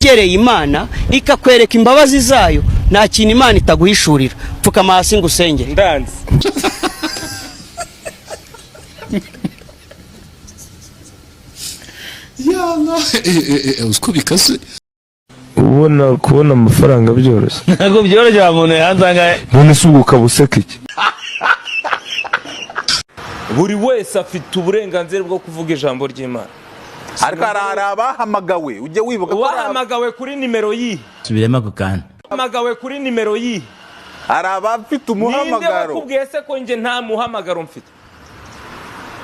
wegereye Imana ikakwereka imbabazi zayo nta kintu Imana itaguhishurira. Pfukama hasi ngo usengere. Ndanze. Yana usko bikase kubona amafaranga byoroshye. Ntabwo byoroshye umuntu yanzanga. None suguka buseke iki? Buri wese afite uburenganzira bwo kuvuga ijambo ry'Imana. Ariko abahamagawe ujye wibuka ko wahamagawe kuri nimero yi. Subirema gukana. Wahamagawe kuri nimero yi. Arabafite umuhamagaro. Ninde wakubwiye se ko nje nta muhamagaro mfite?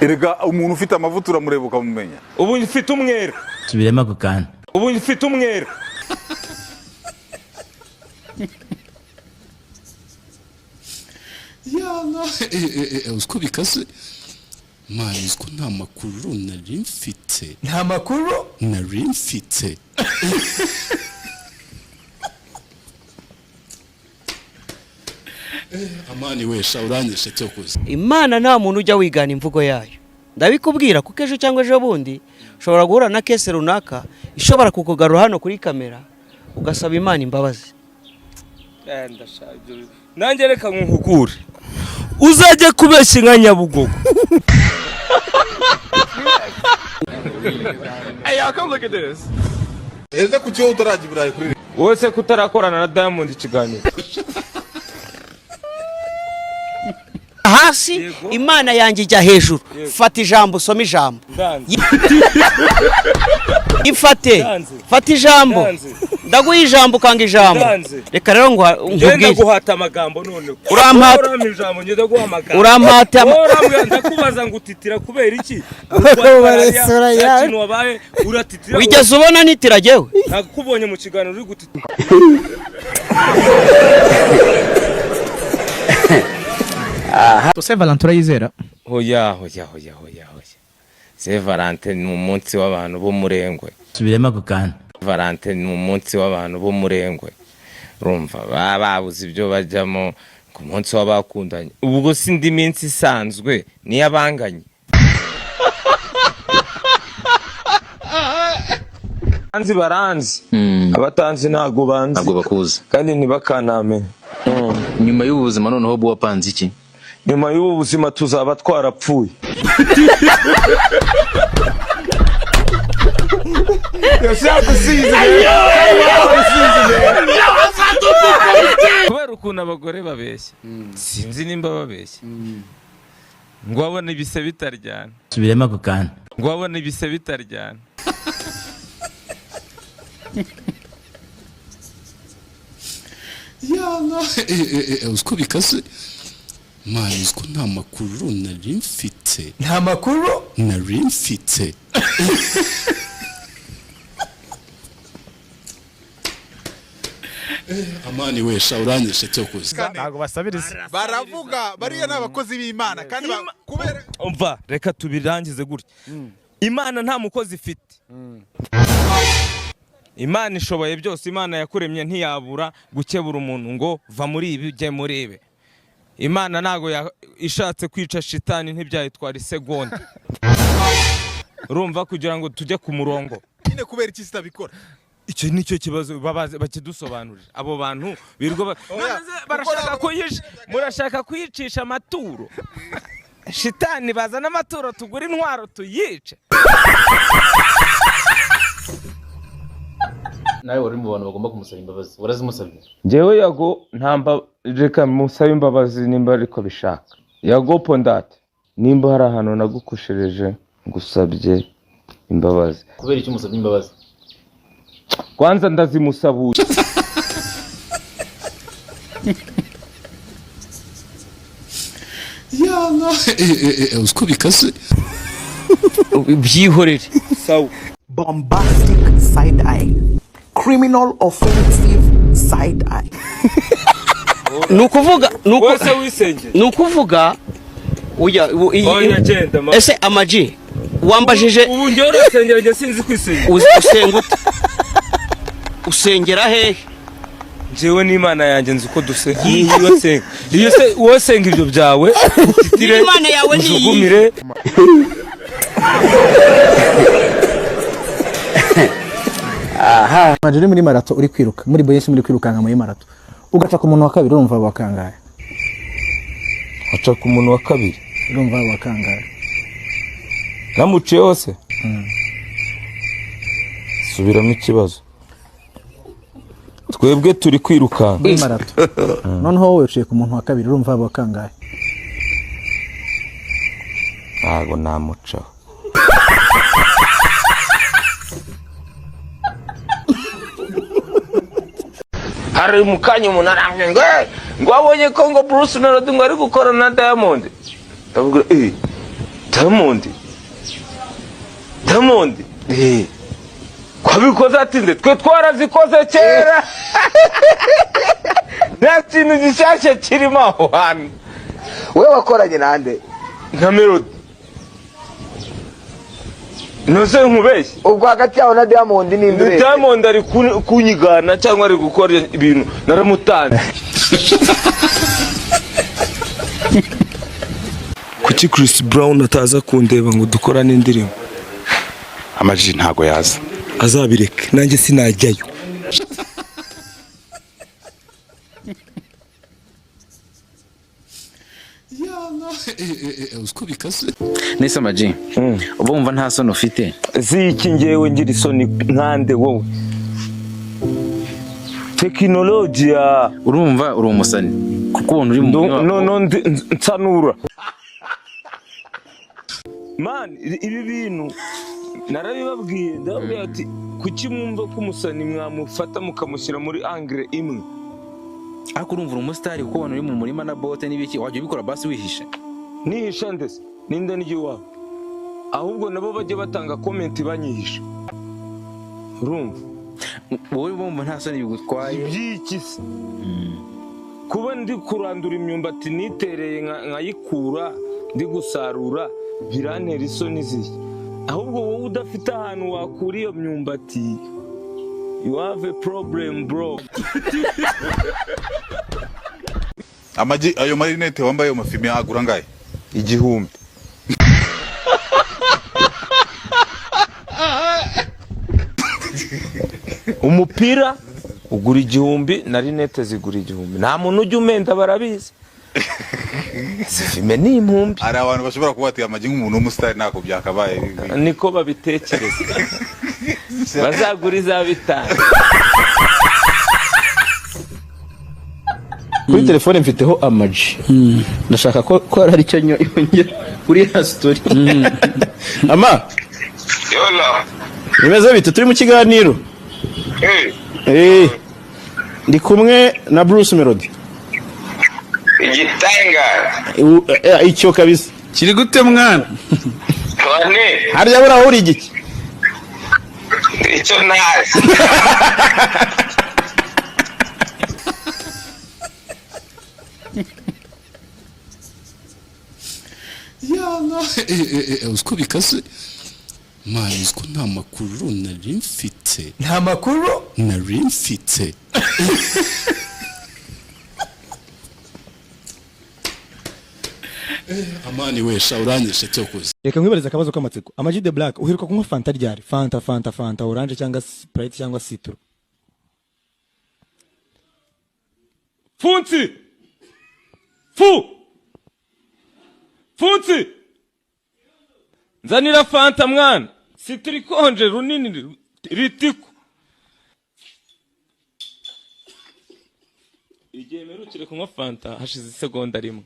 Erega umuntu ufite amavuta uramurebuka mumenya. Ubu mfite umwera. Subirema gukana. Ubu mfite umwera. Yana usko bikase mani usko nta makuru nari mfite. Nta makuru nari mfite. Amani wesha uranyeshe cyo kuza. Imana nta muntu ujya wigana imvugo yayo. Ndabikubwira kuko ejo cyangwa ejo bundi ushobora guhura na kese runaka ishobora kukugarura hano kuri kamera ugasaba Imana imbabazi. Ndashaje. Nanjye reka nkukure. Uzajye kubeshya nka Nyabugogo. Hey, y'all come look at this. Eze ku cyo utaragibiraye kuri. Wose kutarakorana na Diamond ikiganiro. Hasi Imana yanjye ijya hejuru. Fata ijambo usome ijambo. Ifate. Fata ijambo. Ndaguha ijambo kanga ijambo. Reka rero nkubwire guhata amagambo none. Urampata ijambo ngenda guhamagara. Urampata. Ndakubaza ngo utitira kubera iki? Baresura yawe. Wabaye uratitira. Wigeze ubona nitira jewe? Nakubonye mu kiganiro uri gutitira. Saint Valentin urayizera? Hoya. Saint Valentin ni umunsi w'abantu bo murengwe. Subirema gukana. Valentin ni umunsi w'abantu bo murengwe. Urumva babuze ibyo bajyamo ku munsi w'abakundanye. Ubwo sindi minsi isanzwe ni yabanganye. Banzi baranzi. Abatanzi ntago banzi. Ntabwo bakuza. Kandi ntibakaname. Nyuma y'ubuzima noneho bwo wapanze iki? Nyuma y'ubu buzima tuzaba twarapfuye. Kubera ukuntu abagore babeshya. Sinzi nimba babeshya. Ngo wabona ibise bitaryana. Subirema gukana. Ngo wabona ibise bitaryana. Yana usko bikase mani usko nta makuru nari mfite. Nta makuru nari mfite. Amani wesha uranyeshe cyo kuza. ntago basabiriza. Baravuga bariya n'abakozi b'Imana kandi kubera umva reka tubirangize gutya. Imana nta mukozi ifite. Imana ishoboye byose. Imana yakuremye ntiyabura gukebura umuntu ngo va muri ibi ujye muri ibi. Imana ntago ishatse kwica shitani ntibyayitwara isegonda. Urumva kugira ngo tujye ku murongo. Nyine kubera iki sitabikora. Icyo nicyo kibazo bakidusobanurira. Abo bantu birwa murashaka kuyicisha amaturo. Shitani bazana amaturo tugura intwaro tuyice. Nawe wari mu bantu bagomba kumusaba imbabazi. Warazimusabye? Jewe Yago ntamba reka musaba imbabazi nimba ariko bishaka. Yago Pondate nimba hari ahantu nagukoshereje ngusabye imbabazi. Kubera iki umusabye imbabazi? Kwanza ndazimusabuye. Yana usko bikase Byihorere. Sawa. Bombastic side eye, criminal offensive side eye. Wese wisenge. Nukuvuga uya Nyagenda ma. ese amaji wambajije Ubu njye urasengera njye sinzi kwisengera. Usenguta. Usengera hehe? Jewe n'Imana yanjye nzi uko dusenga. Iyo se wosenga ibyo byawe utitire Imana yawe ni ujugumire. Majuri muri marato uri kwiruka muri boyesi muri kwirukanka muri marato ugaca ku muntu wa kabiri urumva wakangaye aca ku muntu wa kabiri urumva wakangaye namuciye hose subiramo ikibazo twebwe turi kwirukanka muri marato noneho wowe uciye ku muntu wa kabiri urumva wakangaye ntago namucaho hari mukanya umuntu arambye ngo abonye ko ngo Bruce Melody ngo ari gukora na Diamond ndavuga Diamond kwabikoze atinde twe twarazikoze kera nta kintu gishyashya kirimo aho hantu we wakoranye nande nka Melody nose nkubeshye ubwo hagati yawe na Diamond ni imbere Diamond ari kunyigana cyangwa ari gukora ibintu naramutanze kuki Chris Brown ataza kundeba ngo dukorane indirimbo Amaji ntago yaza azabireke nanjye sinajyayo usko bikaze Nese Amaji uba wumva nta soni ufite ziki ngewe ngira isoni nkande wowe tekinolojiya urumva uri umusani kuko ubona uri no nsanura man ibi bintu narabibabwiye ndababwiye ati kuki mwumva ko umusani mwamufata mukamushyira muri angle imwe ariko urumva uri umusitari kuko ubona uri mu murima na bote n'ibiki wajya ubikora basi wihishe nihisha ndetse ninda n'igiwabo ahubwo nabo bajye batanga comment banyihisha urumva wowe bumva nta soni bigutwaye byiki se kuba ndi kurandura imyumbati nitereye nkayikura ndi gusarura birantera isoni zihe ahubwo wowe udafite ahantu wakura iyo myumbati you have a problem bro Amaji ayo marinete wambaye amafimi agura ngaye 1000 umupira ugura 1000 na rinete zigura 1000 nta muntu ujya umenda barabizi zifime ni impumbi ari abantu bashobora kuba ati Amaji nk'umuntu w'umusitari nako byakabaye niko babitekereza bazagura izabitanga kuri telefone mfiteho Amaji ndashaka ko hari icyo yongera kuri ya story ama yola nimeze bite turi mu kiganiro ndi kumwe na Bruce Melody igitanga icyo kabisa kiri gute mwana none harya bura uri igiki icyo nazi usko bikaze mani usko nta makuru nari mfite nta makuru nari mfite amani wesha uranyishe cyo kuzi reka nkwibariza akabazo k'amatsiko Amaji the Black uheruka kunywa fanta ryari fanta orange cyangwa Sprite cyangwa citro Funzi nzanira fanta mwana citro ikonje runini ritiko igihe merukire kunywa fanta hashize isegonda rimwe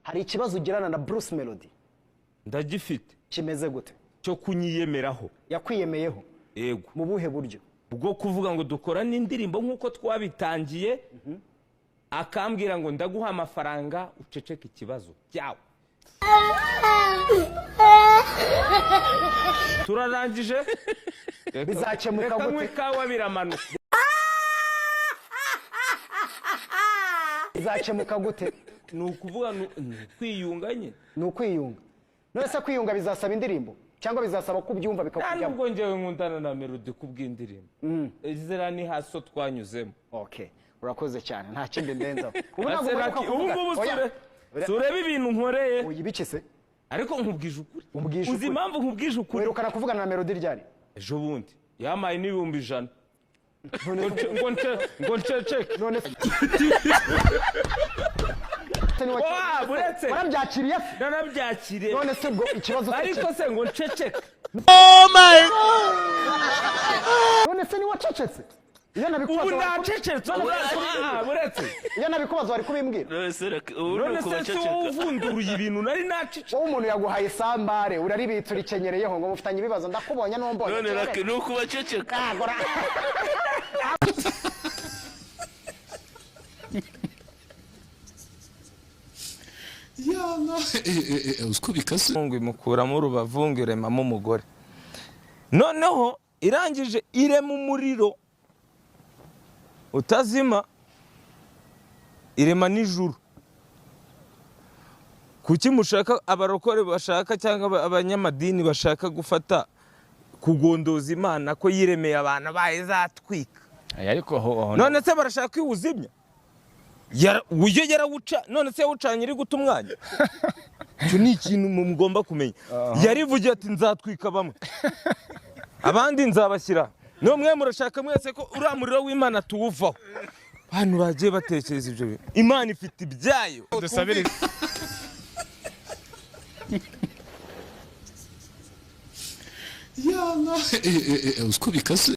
hari ikibazo ugirana na Bruce Melody ndagifite kimeze gute cyo kunyiyemeraho yakwiyemeyeho yego mu buhe buryo bwo kuvuga ngo dukora n'indirimbo nk'uko twabitangiye akambwira ngo ndaguha amafaranga uceceke ikibazo cyawe turarangije bizakemuka gute kawa biramanuka bizakemuka gute ni ukuvuga kwiyunganye ni ukwiyunga none se kwiyunga bizasaba indirimbo cyangwa bizasaba ko ubyumva bikakujyamo nubwo njyewe nkundana na Melody kubw'indirimbo izera ni haso twanyuzemo okay urakoze cyane nta kindi ndenzaho sureba ibintu nkoreye uyibike se ariko nkubwije ukuri Umbwije uzi ukuri. impamvu nkubwije ukuri werukana kuvugana na Melody ryari ejo bundi yamaye n'ibihumbi 100 ngo nceceke none buretse warabyakiriye nanabyakiriye none se ubwo ikibazo ariko se ngo nceceke none se ni wacecetse iyo ubu nabikubaza nacecetse buretse iyo nabikubaza wari kubimbwira none se si wowe uvunduruye ibintu nari nacecetse wowe umuntu yaguhaye sambare uraribitse urikenyereyeho ngo mufitanye ibibazo ndakubonye n'umbonye none rake nuko baceceka yana usko bikaze ngo imukuramo urubavu ngo iremamo umugore noneho irangije irema umuriro utazima irema n'ijuru kuki mushaka abarokore bashaka cyangwa abanyamadini bashaka gufata kugondoza Imana ko yiremeye abantu bayizatwika ariko aho none se barashaka kwiwuzimya uyo yarawuca none se yawucanye iri guta umwanya cyo ni ikintu mugomba kumenya yarivugiye ati nzatwika bamwe abandi nzabashyira no mwe murashaka mwese ko uramuriro w'Imana tuwuvaho bantu bagiye batekereza ibyo bintu Imana ifite ibyayo dusabire yana usko bikaze